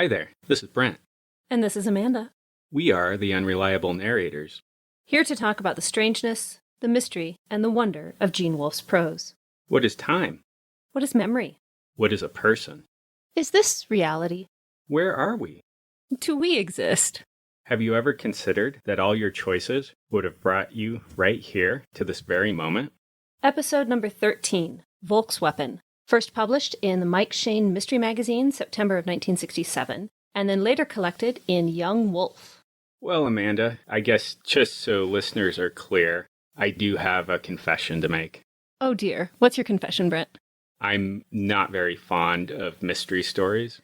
Hi there, this is Brent. And this is Amanda. We are the Unreliable Narrators. Here to talk about the strangeness, the mystery, and the wonder of Gene Wolfe's prose. What is time? What is memory? What is a person? Is this reality? Where are we? Do we exist? Have you ever considered that all your choices would have brought you right here to this very moment? Episode number 13, Volksweapon. First published in the Mike Shayne Mystery Magazine, September of 1967, and then later collected in Young Wolfe. Well, Amanda, I guess just so listeners are clear, I do have a confession to make. Oh dear. What's your confession, Brent? I'm not very fond of mystery stories.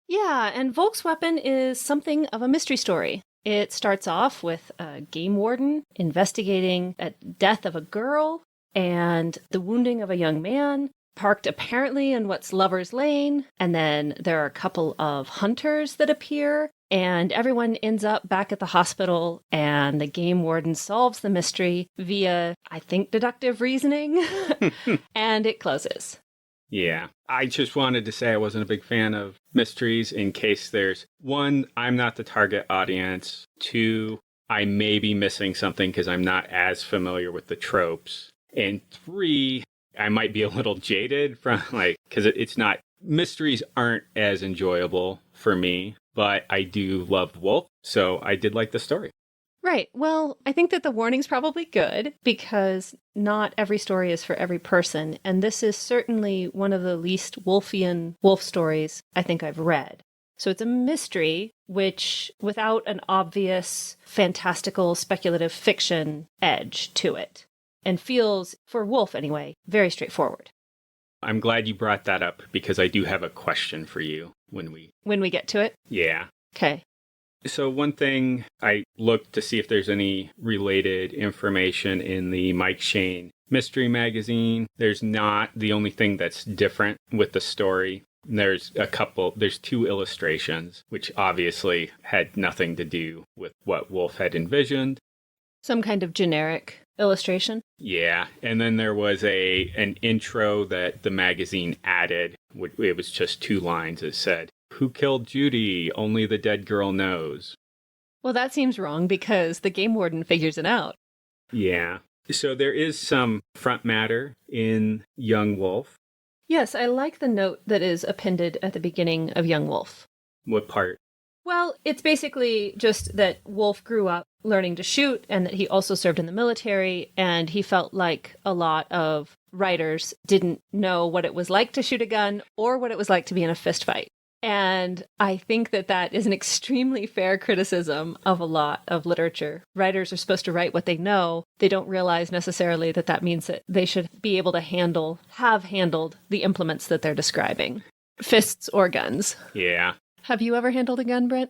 Yeah, and Volksweapon is something of a mystery story. It starts off with a game warden investigating a death of a girl and the wounding of a young man, parked apparently in what's Lover's Lane, and then there are a couple of hunters that appear, and everyone ends up back at the hospital, and the game warden solves the mystery via, I think, deductive reasoning, and it closes. Yeah, I just wanted to say I wasn't a big fan of mysteries in case there's, one, I'm not the target audience, two, I may be missing something because I'm not as familiar with the tropes, and three, I might be a little jaded from because it's not, mysteries aren't as enjoyable for me, but I do love Wolfe, so I did like the story. Right. Well, I think that the warning's probably good because not every story is for every person, and this is certainly one of the least Wolfian Wolfe stories I think I've read. So it's a mystery, which without an obvious, fantastical, speculative fiction edge to it. And feels, for Wolfe anyway, very straightforward. I'm glad you brought that up because I do have a question for you when we get to it? Yeah. Okay. So one thing, I looked to see if there's any related information in the Mike Shayne Mystery Magazine. There's not. The only thing that's different with the story, there's two illustrations, which obviously had nothing to do with what Wolfe had envisioned. Some kind of generic illustration? Yeah, and then there was an intro that the magazine added. It was just 2 lines. It said, "Who killed Judy? Only the dead girl knows." Well, that seems wrong because the game warden figures it out. Yeah. So there is some front matter in Young Wolfe. Yes, I like the note that is appended at the beginning of Young Wolfe. What part? Well, it's basically just that Wolfe grew up learning to shoot and that he also served in the military, and he felt like a lot of writers didn't know what it was like to shoot a gun or what it was like to be in a fist fight. And I think that that is an extremely fair criticism of a lot of literature. Writers are supposed to write what they know. They don't realize necessarily that that means that they should be able to have handled the implements that they're describing. Fists or guns. Yeah. Have you ever handled a gun, Brent?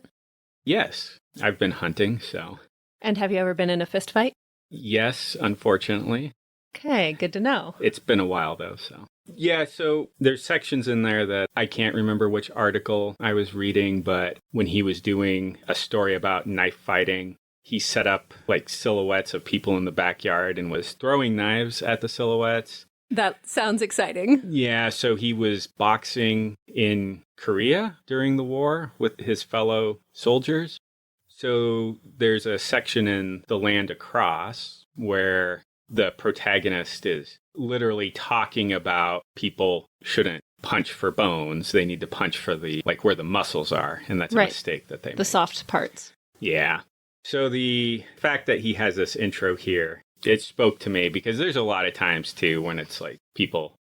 Yes. I've been hunting, so. And have you ever been in a fist fight? Yes, unfortunately. Okay, good to know. It's been a while, though, so. Yeah, so there's sections in there that I can't remember which article I was reading, but when he was doing a story about knife fighting, he set up silhouettes of people in the backyard and was throwing knives at the silhouettes. That sounds exciting. Yeah, so he was boxing in Korea during the war with his fellow soldiers. So there's a section in The Land Across where the protagonist is literally talking about people shouldn't punch for bones. They need to punch for where the muscles are. And that's a mistake that they make. The soft parts. Yeah. So the fact that he has this intro here, it spoke to me because there's a lot of times too when it's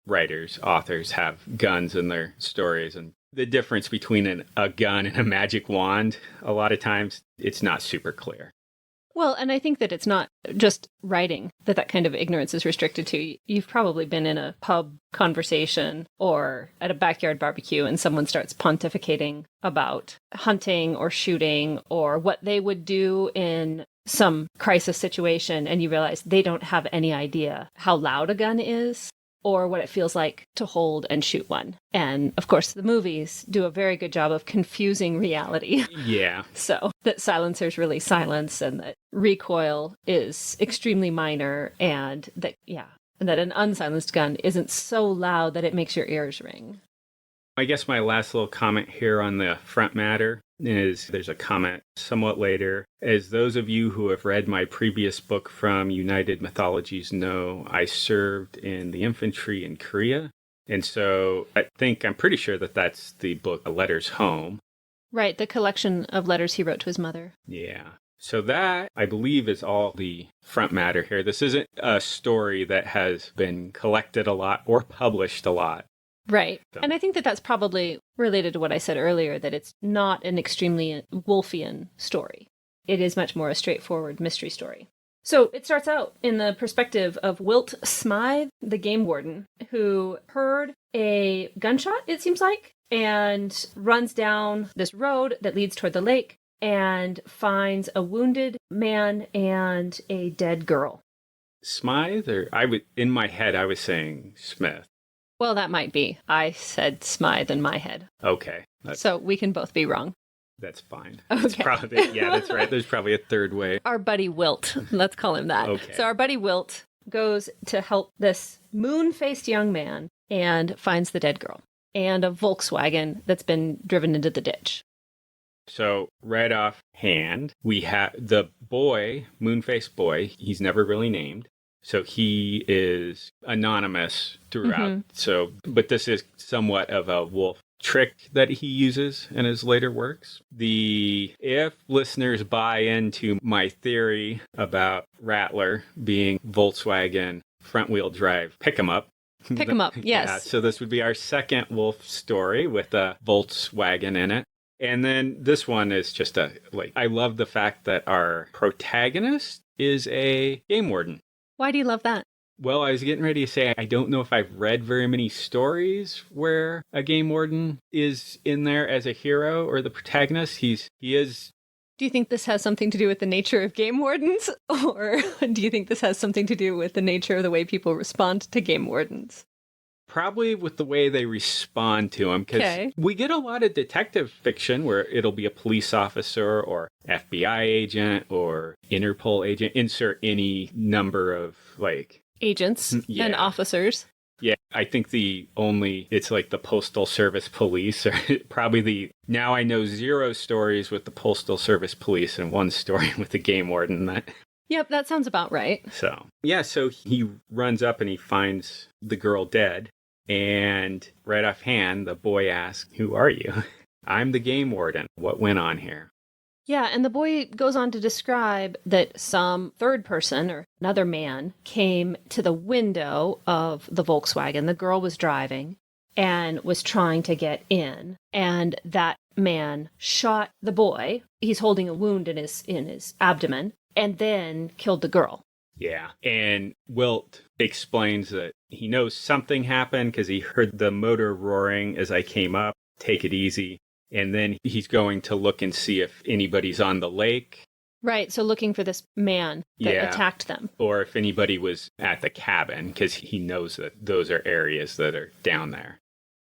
writers, authors have guns in their stories, and the difference between a gun and a magic wand, a lot of times it's not super clear. Well, and I think that it's not just writing that kind of ignorance is restricted to. You've probably been in a pub conversation or at a backyard barbecue and someone starts pontificating about hunting or shooting or what they would do in some crisis situation, and you realize they don't have any idea how loud a gun is or what it feels like to hold and shoot one. And of course, the movies do a very good job of confusing reality. Yeah. So that silencers really silence and that recoil is extremely minor and that an unsilenced gun isn't so loud that it makes your ears ring. I guess my last little comment here on the front matter is there's a comment somewhat later. As those of you who have read my previous book from United Mythologies know, I served in the infantry in Korea. And so I'm pretty sure that that's the book, Letters Home. Right, the collection of letters he wrote to his mother. Yeah. So that, I believe, is all the front matter here. This isn't a story that has been collected a lot or published a lot. Right. And I think that that's probably related to what I said earlier, that it's not an extremely Wolfian story. It is much more a straightforward mystery story. So it starts out in the perspective of Wilt Smythe, the game warden, who heard a gunshot, it seems like, and runs down this road that leads toward the lake and finds a wounded man and a dead girl. Smythe? Or in my head, I was saying Smith. Well, that might be. I said Smythe in my head. Okay. So we can both be wrong. That's fine. Okay. That's right. There's probably a third way. Our buddy Wilt. Let's call him that. Okay. So our buddy Wilt goes to help this moon-faced young man and finds the dead girl and a Volkswagen that's been driven into the ditch. So right off hand, we have the boy, moon-faced boy. He's never really named. So he is anonymous throughout. Mm-hmm. So, but this is somewhat of a Wolfe trick that he uses in his later works. If listeners buy into my theory about Rattler being Volkswagen front-wheel drive pick 'em up. Pick 'em up, yes. Yeah, so this would be our second Wolfe story with a Volkswagen in it. And then this one is just I love the fact that our protagonist is a game warden. Why do you love that? Well, I was getting ready to say, I don't know if I've read very many stories where a game warden is in there as a hero or the protagonist. He is. Do you think this has something to do with the nature of game wardens? Or do you think this has something to do with the nature of the way people respond to game wardens? Probably with the way they respond to him, because we get a lot of detective fiction where it'll be a police officer or FBI agent or Interpol agent. Insert any number of agents and officers. Yeah, I think it's like the Postal Service Police, or probably now I know 0 stories with the Postal Service Police and 1 story with the game warden. Yep, that sounds about right. So he runs up and he finds the girl dead. And right offhand, the boy asks, "Who are you?" "I'm the game warden. What went on here?" Yeah, and the boy goes on to describe that some third person or another man came to the window of the Volkswagen the girl was driving and was trying to get in. And that man shot the boy. He's holding a wound in his abdomen, and then killed the girl. Yeah. And Wilt explains that he knows something happened because he heard the motor roaring as I came up. Take it easy. And then he's going to look and see if anybody's on the lake. Right. So looking for this man that attacked them. Or if anybody was at the cabin, because he knows that those are areas that are down there.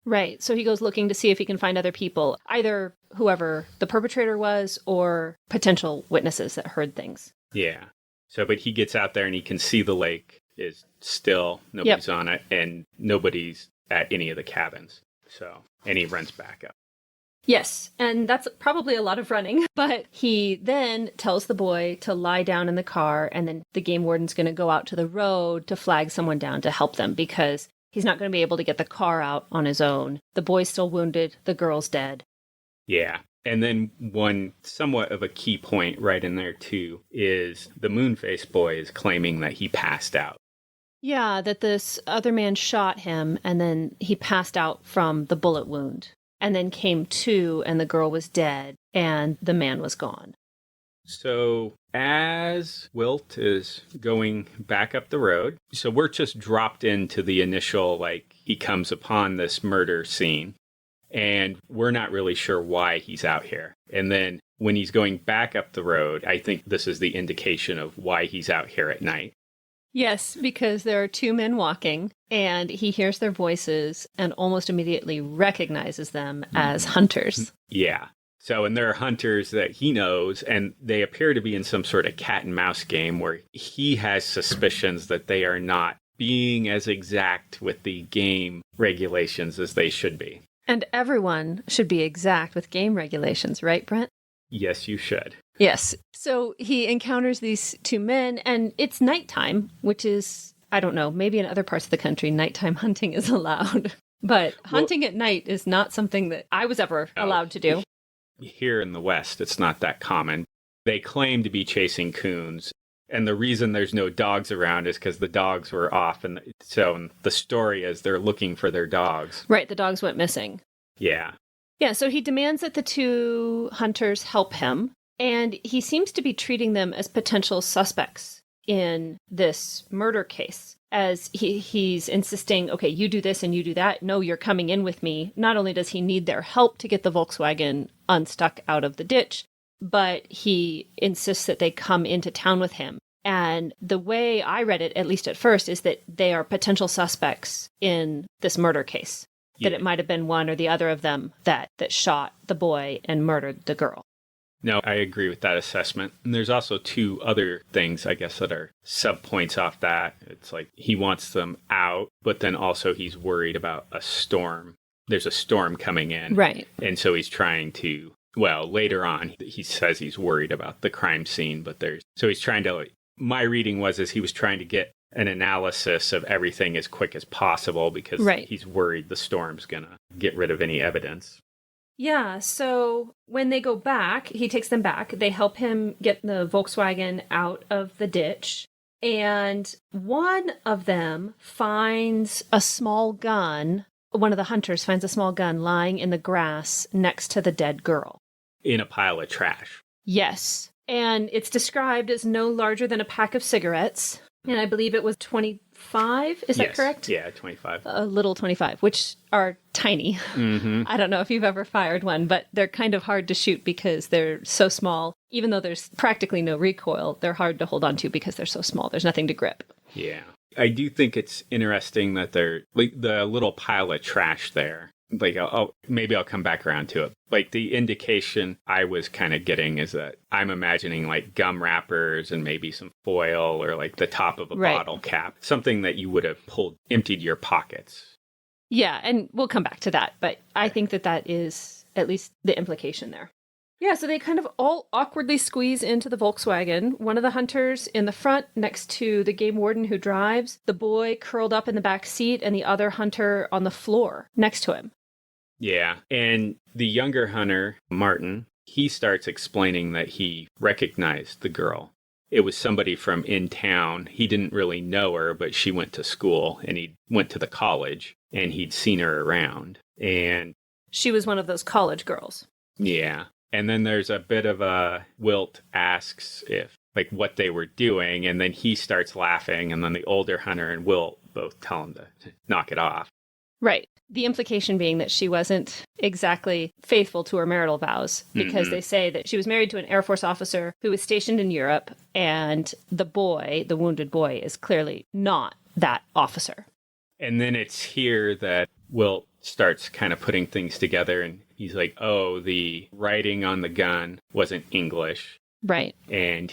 Right. So he goes looking to see if he can find other people, either whoever the perpetrator was or potential witnesses that heard things. Yeah. So, but he gets out there and he can see the lake is still, nobody's on it, and nobody's at any of the cabins. So, and he runs back up. Yes, and that's probably a lot of running, but he then tells the boy to lie down in the car, and then the game warden's going to go out to the road to flag someone down to help them because he's not going to be able to get the car out on his own. The boy's still wounded, the girl's dead. Yeah. And then one somewhat of a key point right in there, too, is the Moonface boy is claiming that he passed out. Yeah, that this other man shot him, and then he passed out from the bullet wound, and then came to, and the girl was dead, and the man was gone. So as Wilt is going back up the road, so we're just dropped into the initial, he comes upon this murder scene. And we're not really sure why he's out here. And then when he's going back up the road, I think this is the indication of why he's out here at night. Yes, because there are 2 men walking, and he hears their voices and almost immediately recognizes them as hunters. Yeah. So, and there are hunters that he knows, and they appear to be in some sort of cat and mouse game where he has suspicions that they are not being as exact with the game regulations as they should be. And everyone should be exact with game regulations, right, Brent? Yes, you should. Yes. So he encounters these two men, and it's nighttime, which is, I don't know, maybe in other parts of the country, nighttime hunting is allowed. But hunting at night is not something that I was ever allowed to do. Here in the West, it's not that common. They claim to be chasing coons. And the reason there's no dogs around is because the dogs were off. And so the story is they're looking for their dogs. Right. The dogs went missing. Yeah. Yeah. So he demands that the two hunters help him. And he seems to be treating them as potential suspects in this murder case. As he's insisting, okay, you do this and you do that. No, you're coming in with me. Not only does he need their help to get the Volkswagen unstuck out of the ditch, but he insists that they come into town with him. And the way I read it, at least at first, is that they are potential suspects in this murder case. Yeah. That it might have been one or the other of them that shot the boy and murdered the girl. No, I agree with that assessment. And there's also two other things, I guess, that are sub-points off that. It's like he wants them out, but then also he's worried about a storm. There's a storm coming in. Right. And so he's trying to, well, later on, he says he's worried about the crime scene, but so he's trying to, my reading is he was trying to get an analysis of everything as quick as possible because he's worried the storm's going to get rid of any evidence. Yeah, so when they go back, he takes them back. They help him get the Volkswagen out of the ditch. And one of them finds a small gun. One of the hunters finds a small gun lying in the grass next to the dead girl. In a pile of trash. Yes. And it's described as no larger than a pack of cigarettes. And I believe it was 25. Is that correct? Yeah, 25. A little 25, which are tiny. Mm-hmm. I don't know if you've ever fired one, but they're kind of hard to shoot because they're so small. Even though there's practically no recoil, they're hard to hold on to because they're so small. There's nothing to grip. Yeah. I do think it's interesting that they're like the little pile of trash there. Like, maybe I'll come back around to it. Like, the indication I was kind of getting is that I'm imagining, like, gum wrappers and maybe some foil or, like, the top of a bottle cap. Something that you would have emptied your pockets. Yeah, and we'll come back to that. But I think that is at least the implication there. Yeah, so they kind of all awkwardly squeeze into the Volkswagen. One of the hunters in the front next to the game warden who drives, the boy curled up in the back seat, and the other hunter on the floor next to him. Yeah, and the younger hunter, Martin, he starts explaining that he recognized the girl. It was somebody from in town. He didn't really know her, but she went to school, and he went to the college, and he'd seen her around. And she was one of those college girls. Yeah. And then there's a bit of a Wilt asks what they were doing, and then he starts laughing, and then the older hunter and Wilt both tell him to knock it off. Right. The implication being that she wasn't exactly faithful to her marital vows because they say that she was married to an Air Force officer who was stationed in Europe, and the wounded boy, is clearly not that officer. And then it's here that Wilt starts kind of putting things together, and he's like, oh, the writing on the gun wasn't English. Right. And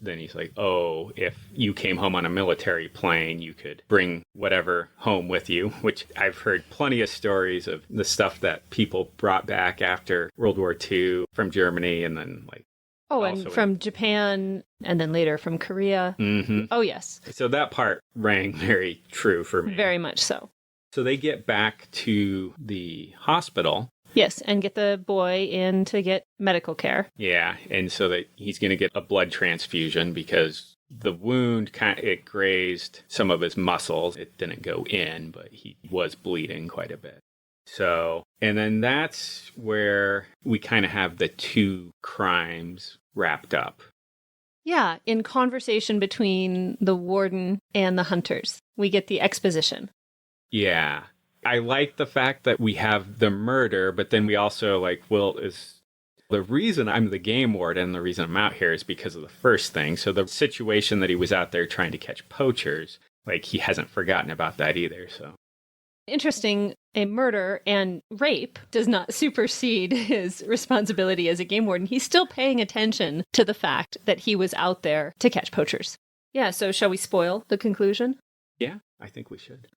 then he's like, oh, if you came home on a military plane, you could bring whatever home with you, which I've heard plenty of stories of the stuff that people brought back after World War II from Germany and then and from Japan and then later from Korea. Mm-hmm. Oh, yes. So that part rang very true for me. Very much so. So they get back to the hospital. Yes, and get the boy in to get medical care. Yeah, and so that he's going to get a blood transfusion because the wound it grazed some of his muscles. It didn't go in, but he was bleeding quite a bit. So, and then that's where we kind of have the two crimes wrapped up. Yeah, in conversation between the warden and the hunters, we get the exposition. Yeah. I like the fact that we have the murder, but then we also the reason I'm the game warden, the reason I'm out here is because of the first thing. So the situation that he was out there trying to catch poachers, he hasn't forgotten about that either. So interesting, a murder and rape does not supersede his responsibility as a game warden. He's still paying attention to the fact that he was out there to catch poachers. Yeah, so shall we spoil the conclusion? Yeah, I think we should.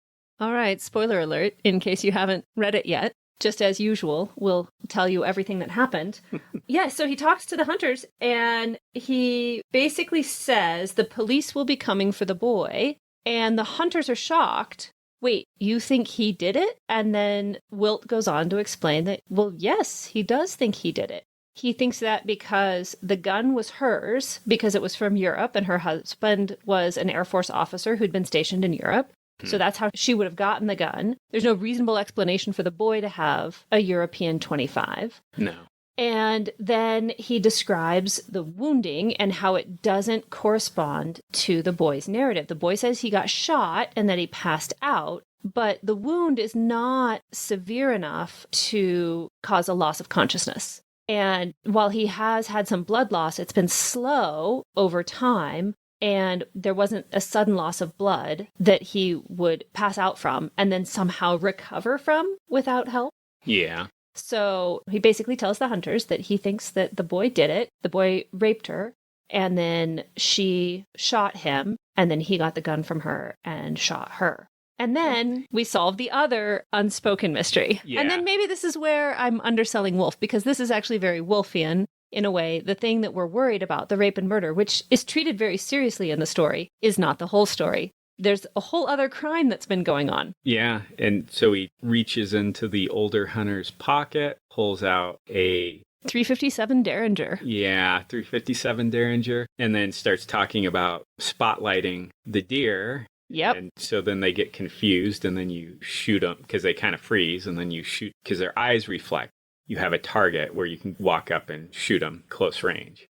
All right, spoiler alert, in case you haven't read it yet. just as usual, will tell you everything that happened. Yeah, so he talks to the hunters, and he basically says the police will be coming for the boy, and the hunters are shocked. Wait, you think he did it? And then Wilt goes on to explain that, well, yes, he does think he did it. He thinks that because the gun was hers, because it was from Europe, and her husband was an Air Force officer who'd been stationed in Europe. So that's how she would have gotten the gun. There's no reasonable explanation for the boy to have a European .25. No. And then he describes the wounding and how it doesn't correspond to the boy's narrative. The boy says he got shot and that he passed out, but the wound is not severe enough to cause a loss of consciousness. And while he has had some blood loss, it's been slow over time. And there wasn't a sudden loss of blood that he would pass out from and then somehow recover from without help. Yeah. So he basically tells the hunters that he thinks that the boy did it. The boy raped her, and then she shot him, and then he got the gun from her and shot her. And then we solve the other unspoken mystery. Yeah. And then maybe this is where I'm underselling Wolfe, because this is actually very Wolfian. In a way, the thing that we're worried about, the rape and murder, which is treated very seriously in the story, is not the whole story. There's a whole other crime that's been going on. Yeah, and so he reaches into the older hunter's pocket, pulls out a... 357 Derringer. Yeah, 357 Derringer, and then starts talking about spotlighting the deer. Yep. And so then they get confused, and then you shoot them, because they kind of freeze, and then you shoot, because their eyes reflect. You have a target where you can walk up and shoot them close range.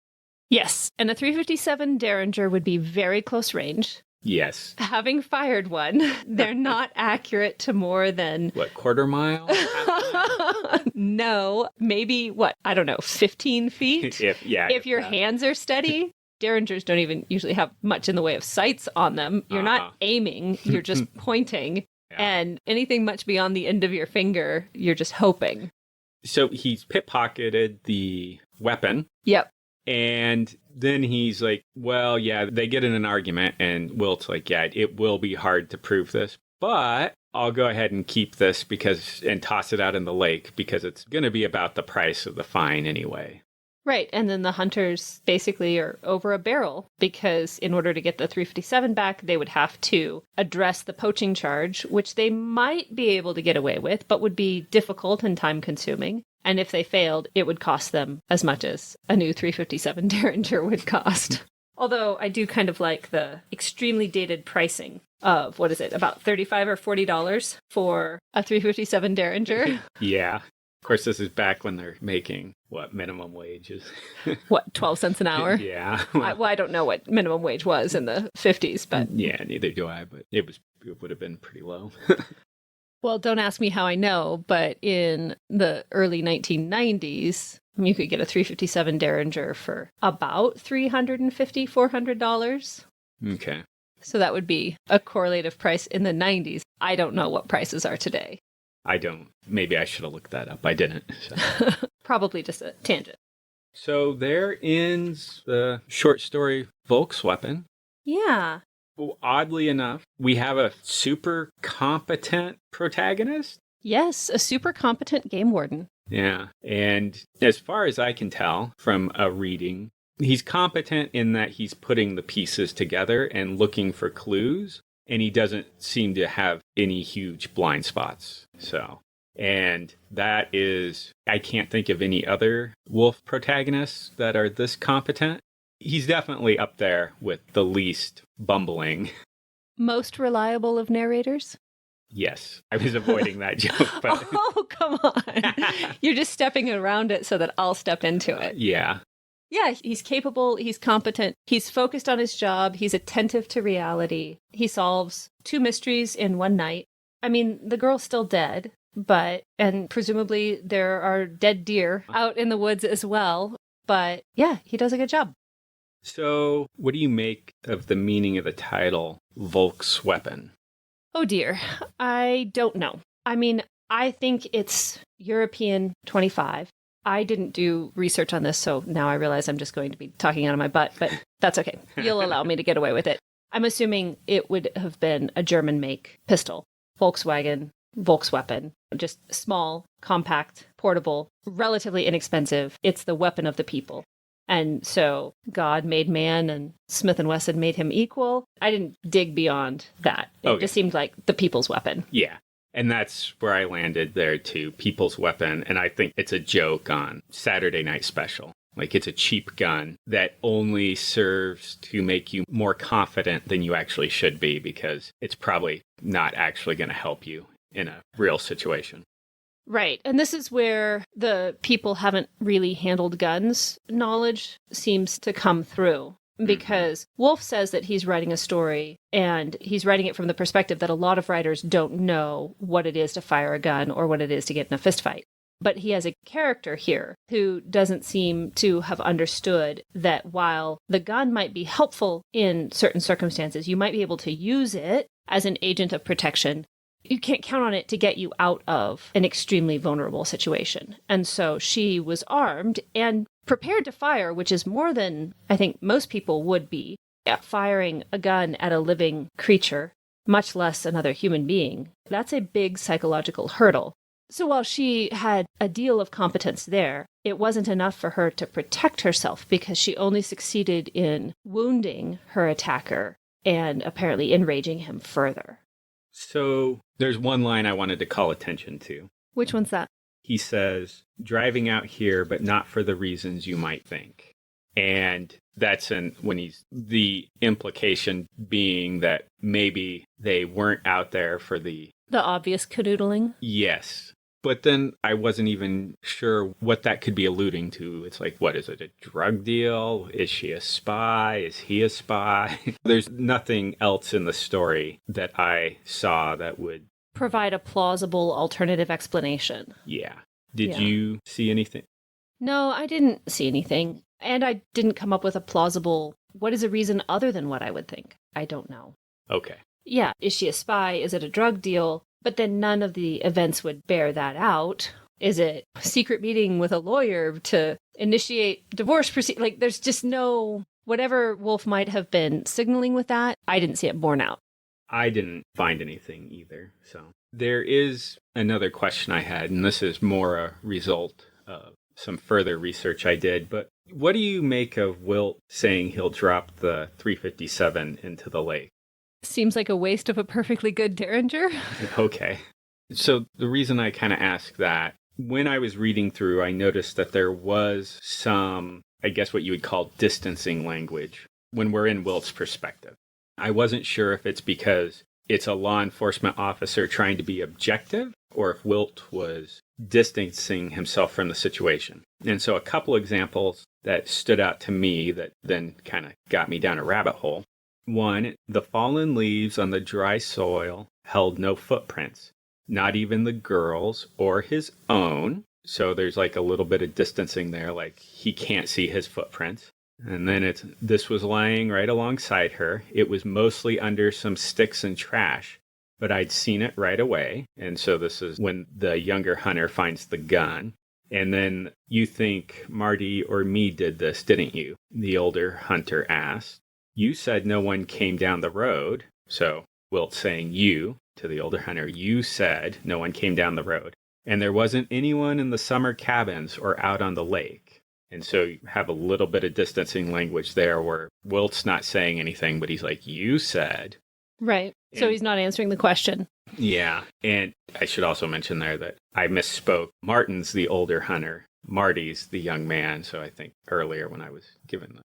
Yes, and a 357 Derringer would be very close range. Yes. Having fired one, they're not accurate to more than... What, quarter mile? No, maybe, I don't know, 15 feet? If your hands are steady. Derringers don't even usually have much in the way of sights on them. You're not aiming, you're just pointing. Yeah. And anything much beyond the end of your finger, you're just hoping. So he's pickpocketed the weapon. Yep. And then he's like, well, yeah, they get in an argument, and Wilt's like, yeah, it will be hard to prove this, but I'll go ahead and keep this and toss it out in the lake because it's going to be about the price of the fine anyway. Right. And then the hunters basically are over a barrel because in order to get the 357 back, they would have to address the poaching charge, which they might be able to get away with, but would be difficult and time consuming. And if they failed, it would cost them as much as a new 357 Derringer would cost. Although I do kind of like the extremely dated pricing of, about $35 or $40 for a 357 Derringer. Yeah. Of course, this is back when they're making, minimum wage is. 12 cents an hour? Yeah. I don't know what minimum wage was in the 50s, but... Yeah, neither do I, but it would have been pretty low. Well, don't ask me how I know, but in the early 1990s, you could get a 357 Derringer for about $350, $400. Okay. So that would be a correlative price in the 90s. I don't know what prices are today. I don't. Maybe I should have looked that up. I didn't. So. Probably just a tangent. So there ends the short story Volksweapon. Yeah. Well, oddly enough, we have a super competent protagonist. Yes, a super competent game warden. Yeah. And as far as I can tell from a reading, he's competent in that he's putting the pieces together and looking for clues. And he doesn't seem to have any huge blind spots. And that is, I can't think of any other Wolfe protagonists that are this competent. He's definitely up there with the least bumbling. Most reliable of narrators? Yes, I was avoiding that joke. But... Oh, come on. You're just stepping around it so that I'll step into it. Yeah. Yeah, he's capable, he's competent, he's focused on his job, he's attentive to reality. He solves 2 mysteries in one night. I mean, the girl's still dead, and presumably there are dead deer out in the woods as well. But yeah, he does a good job. So, what do you make of the meaning of the title, Volksweapon? Oh dear, I don't know. I mean, I think it's European 25. I didn't do research on this, so now I realize I'm just going to be talking out of my butt, but that's okay. You'll allow me to get away with it. I'm assuming it would have been a German-make pistol. Volkswagen Volksweapon. Just small, compact, portable, relatively inexpensive. It's the weapon of the people. And so God made man and Smith & Wesson made him equal. I didn't dig beyond that. It just seemed like the people's weapon. Yeah. And that's where I landed there too, people's weapon. And I think it's a joke on Saturday Night Special. Like, it's a cheap gun that only serves to make you more confident than you actually should be, because it's probably not actually going to help you in a real situation. Right. And this is where the people haven't really handled guns knowledge seems to come through. Because Wolfe says that he's writing a story, and he's writing it from the perspective that a lot of writers don't know what it is to fire a gun or what it is to get in a fist fight. But he has a character here who doesn't seem to have understood that while the gun might be helpful in certain circumstances, you might be able to use it as an agent of protection. You can't count on it to get you out of an extremely vulnerable situation. And so she was armed and prepared to fire, which is more than I think most people would be at firing a gun at a living creature, much less another human being. That's a big psychological hurdle. So while she had a deal of competence there, it wasn't enough for her to protect herself, because she only succeeded in wounding her attacker and apparently enraging him further. So there's one line I wanted to call attention to. Which one's that? He says, driving out here, but not for the reasons you might think. And that's the implication being that maybe they weren't out there for the obvious canoodling? Yes. But then I wasn't even sure what that could be alluding to. It's like, what is it, a drug deal? Is she a spy? Is he a spy? There's nothing else in the story that I saw that would provide a plausible alternative explanation. Yeah. Did you see anything? No, I didn't see anything. And I didn't come up with a plausible, what is a reason other than what I would think? I don't know. Okay. Yeah. Is she a spy? Is it a drug deal? But then none of the events would bear that out. Is it a secret meeting with a lawyer to initiate divorce proceedings? Like, there's just no, whatever Wolfe might have been signaling with that, I didn't see it borne out. I didn't find anything either. So there is another question I had, and this is more a result of some further research I did. But what do you make of Wilt saying he'll drop the 357 into the lake? Seems like a waste of a perfectly good Derringer. Okay. So the reason I kind of ask that, when I was reading through, I noticed that there was some, I guess what you would call distancing language when we're in Wilt's perspective. I wasn't sure if it's because it's a law enforcement officer trying to be objective, or if Wilt was distancing himself from the situation. And so a couple examples that stood out to me that then kind of got me down a rabbit hole. One, the fallen leaves on the dry soil held no footprints, not even the girl's or his own. So there's like a little bit of distancing there, like he can't see his footprints. And then this was lying right alongside her. It was mostly under some sticks and trash, but I'd seen it right away. And so this is when the younger hunter finds the gun. And then, you think Marty or me did this, didn't you? The older hunter asked. You said no one came down the road. So Wilt saying you to the older hunter, you said no one came down the road. And there wasn't anyone in the summer cabins or out on the lake. And so you have a little bit of distancing language there where Wilt's not saying anything, but he's like, you said. Right. So he's not answering the question. Yeah. And I should also mention there that I misspoke. Martin's the older hunter. Marty's the young man. So I think earlier when I was given that.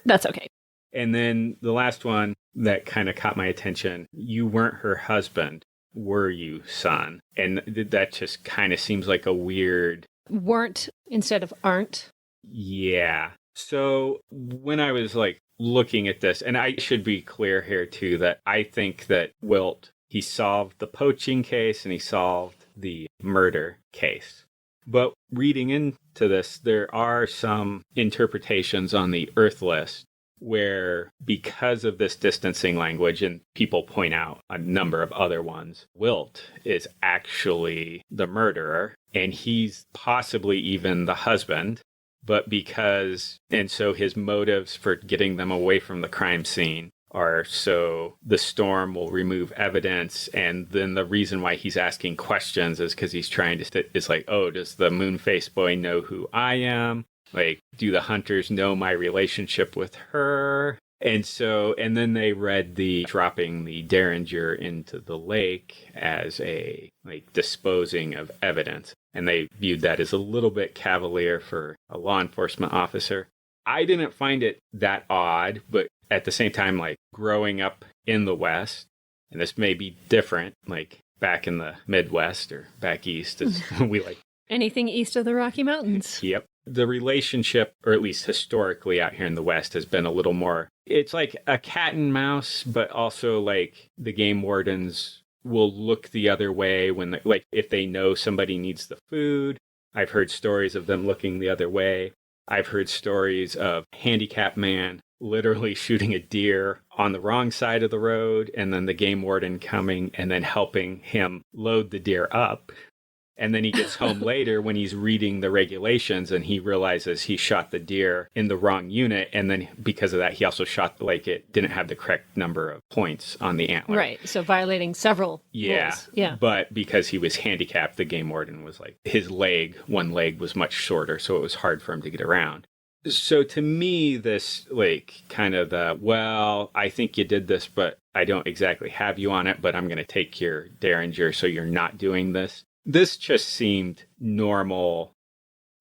That's okay. And then the last one that kind of caught my attention, you weren't her husband, were you, son? And that just kind of seems like a weird... Weren't instead of aren't. Yeah. So when I was like looking at this, and I should be clear here too, that I think that Wilt, he solved the poaching case and he solved the murder case. But reading into this, there are some interpretations on the Earth list where, because of this distancing language, and people point out a number of other ones, Wilt is actually the murderer, and he's possibly even the husband, and so his motives for getting them away from the crime scene are so the storm will remove evidence. And then the reason why he's asking questions is because he's trying to, it's like, oh, does the Moonface boy know who I am? Like, do the hunters know my relationship with her? And so, and then they read the dropping the Derringer into the lake as a, like, disposing of evidence. And they viewed that as a little bit cavalier for a law enforcement officer. I didn't find it that odd, but at the same time, like, growing up in the West, and this may be different, like, back in the Midwest or back East, is we like... Anything east of the Rocky Mountains. Yep. The relationship, or at least historically out here in the West, has been a little more, it's like a cat and mouse, but also like the game wardens will look the other way when, like, if they know somebody needs the food. I've heard stories of them looking the other way. I've heard stories of handicapped man literally shooting a deer on the wrong side of the road, and then the game warden coming and then helping him load the deer up. And then he gets home later when he's reading the regulations and he realizes he shot the deer in the wrong unit. And then because of that, he also shot, like, it didn't have the correct number of points on the antler. Right. So violating several rules. Yeah. But because he was handicapped, the game warden was like, his leg, one leg was much shorter. So it was hard for him to get around. So to me, this, like, kind of the, well, I think you did this, but I don't exactly have you on it, but I'm going to take your Derringer so you're not doing this. This just seemed normal.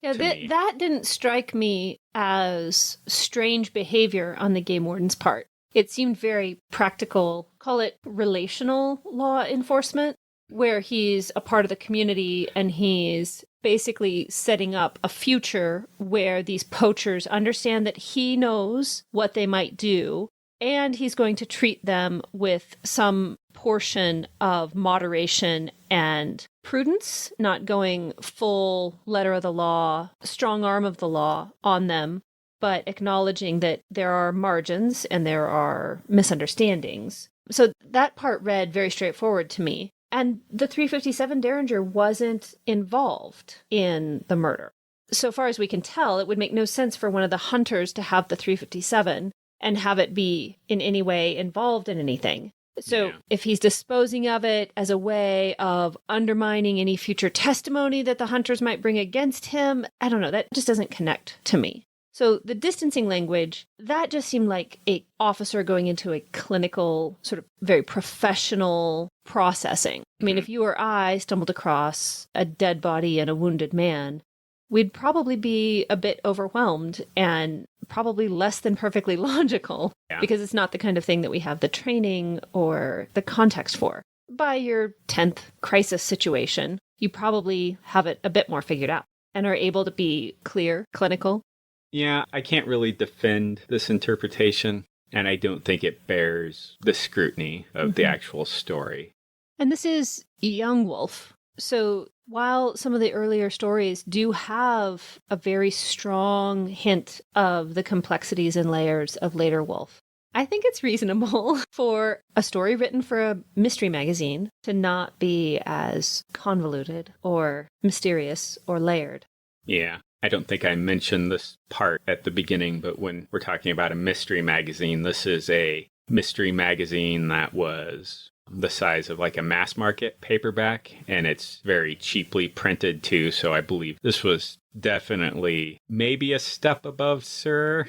Yeah, that didn't strike me as strange behavior on the game warden's part. It seemed very practical, call it relational law enforcement, where he's a part of the community and he's basically setting up a future where these poachers understand that he knows what they might do, and he's going to treat them with some portion of moderation and prudence, not going full letter of the law, strong arm of the law on them, but acknowledging that there are margins and there are misunderstandings. So that part read very straightforward to me. And the 357 Derringer wasn't involved in the murder. So far as we can tell, it would make no sense for one of the hunters to have the 357 and have it be in any way involved in anything. So if he's disposing of it as a way of undermining any future testimony that the hunters might bring against him, I don't know, that just doesn't connect to me. So the distancing language, that just seemed like an officer going into a clinical, sort of very professional processing. I mean, if you or I stumbled across a dead body and a wounded man, we'd probably be a bit overwhelmed and probably less than perfectly logical because it's not the kind of thing that we have the training or the context for. By your 10th crisis situation, you probably have it a bit more figured out and are able to be clear, clinical. Yeah, I can't really defend this interpretation, and I don't think it bears the scrutiny of the actual story. And this is Young Wolfe. So while some of the earlier stories do have a very strong hint of the complexities and layers of later Wolfe, I think it's reasonable for a story written for a mystery magazine to not be as convoluted or mysterious or layered. Yeah, I don't think I mentioned this part at the beginning, but when we're talking about a mystery magazine, this is a mystery magazine that was the size of like a mass market paperback, and it's very cheaply printed too, so I believe this was definitely maybe a step above Sir,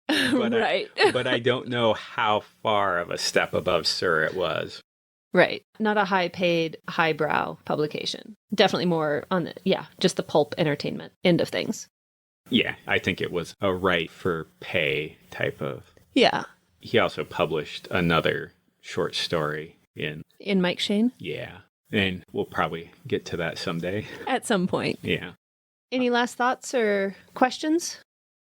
but right. But I don't know how far of a step above Sir it was. Right. Not a high-paid, highbrow publication. Definitely more on the, just the pulp entertainment end of things. Yeah, I think it was a right for pay type of... Yeah. He also published another short story in Mike Shayne? Yeah. And we'll probably get to that someday. At some point. Yeah. Any last thoughts or questions?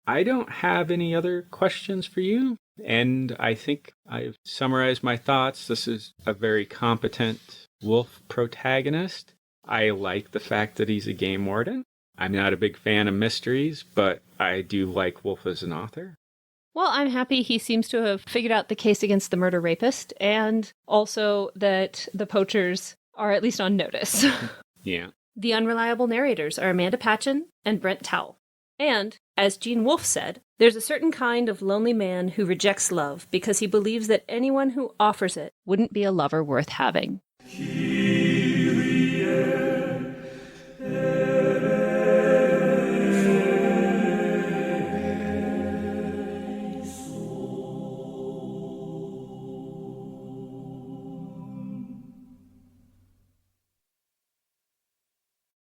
I don't have any other questions for you. And I think I've summarized my thoughts. This is a very competent Wolfe protagonist. I like the fact that he's a game warden. I'm not a big fan of mysteries, but I do like Wolfe as an author. Well, I'm happy he seems to have figured out the case against the murder rapist, and also that the poachers are at least on notice. Yeah. The Unreliable Narrators are Amanda Patchen and Brent Towle. And, as Gene Wolfe said, there's a certain kind of lonely man who rejects love because he believes that anyone who offers it wouldn't be a lover worth having.